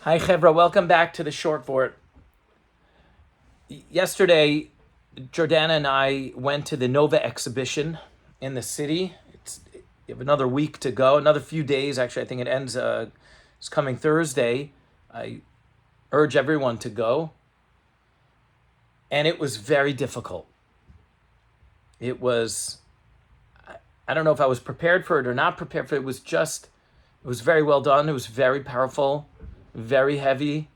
Hi, Chevra. Welcome back to the Short Fort. Yesterday, Jordana and I went to the Nova exhibition in the city. You have another week to go, another few days. Actually, I think it ends it's coming Thursday. I urge everyone to go. And it was very difficult. It was, I don't know if I was prepared for it or not prepared for it. It was very well done. It was very powerful, very heavy,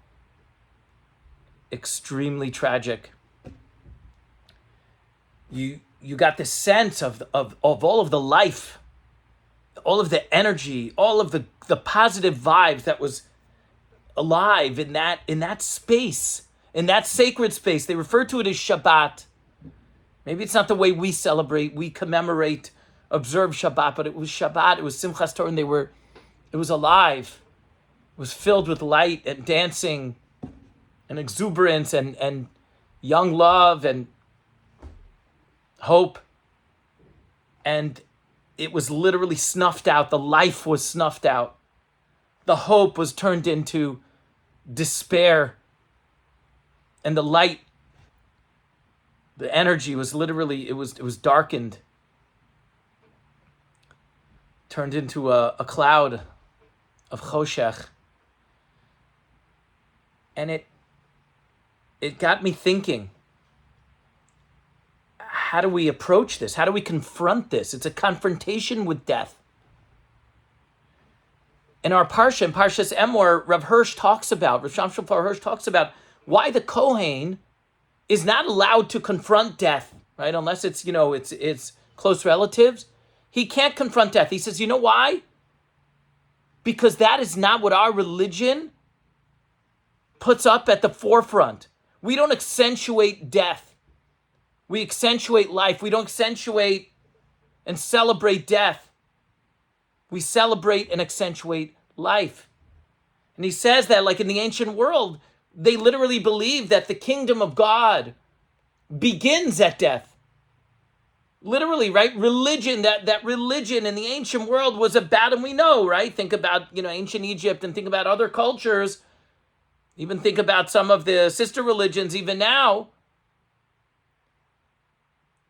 extremely tragic. You got the sense of all of the life, all of the energy, all of the positive vibes that was alive in that space, in that sacred space. They refer to it as Shabbat. Maybe it's not the way we celebrate, we commemorate, observe Shabbat, but it was Shabbat, it was Simchas Torah, and it was alive. It was filled with light and dancing and exuberance and young love and hope. And it was literally snuffed out. The life was snuffed out. The hope was turned into despair. And the light, the energy was literally, it was darkened. Turned into a cloud of choshech. And it got me thinking, how do we approach this? How do we confront this? It's a confrontation with death. In our Parsha, in Parshas Emor, Rav Shamshul Hirsch talks about why the Kohen is not allowed to confront death, right? Unless it's close relatives. He can't confront death. He says, you know why? Because that is not what our religion puts up at the forefront. We don't accentuate death. We accentuate life. We don't accentuate and celebrate death. We celebrate and accentuate life. And he says that, like in the ancient world, they literally believe that the kingdom of God begins at death. Literally, right? Religion, that religion in the ancient world was about, and we know, right? Think about, ancient Egypt and think about other cultures. Even think about some of the sister religions even now.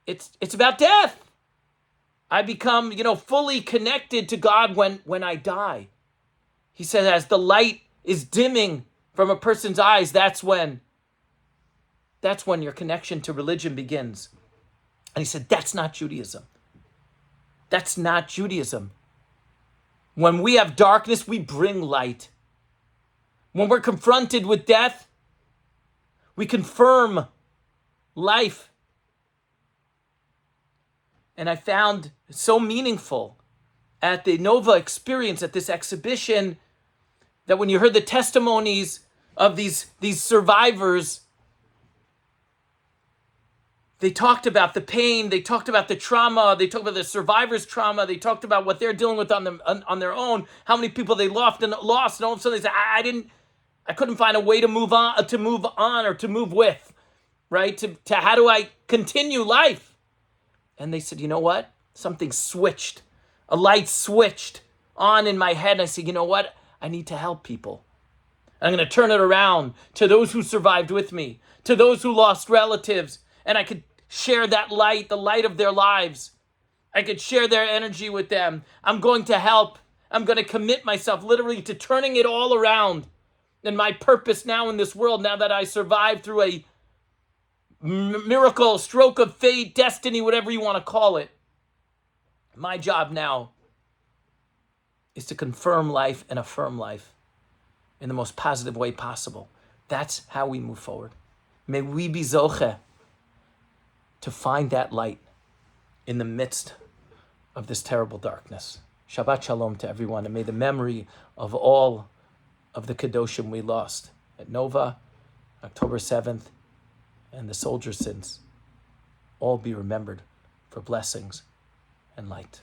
It's about death. I become, fully connected to God when I die. He said, as the light is dimming from a person's eyes, that's when your connection to religion begins. And he said, that's not Judaism. That's not Judaism. When we have darkness, we bring light. When we're confronted with death, we confirm life. And I found it so meaningful at the Nova experience, at this exhibition, that when you heard the testimonies of these survivors, they talked about the pain, they talked about the trauma, they talked about the survivors' trauma, they talked about what they're dealing with on their own, how many people they lost, and all of a sudden they said, I couldn't find a way to move on or to move with, right? To how do I continue life? And they said, you know what? Something switched. A light switched on in my head. And I said, you know what? I need to help people. I'm going to turn it around to those who survived with me, to those who lost relatives. And I could share that light, the light of their lives. I could share their energy with them. I'm going to help. I'm going to commit myself literally to turning it all around. And my purpose now in this world, now that I survived through a miracle, stroke of fate, destiny, whatever you want to call it. My job now is to confirm life and affirm life in the most positive way possible. That's how we move forward. May we be zoche to find that light in the midst of this terrible darkness. Shabbat shalom to everyone, and may the memory of all of the Kedoshim we lost at Nova, October 7th, and the soldiers since all be remembered for blessings and light.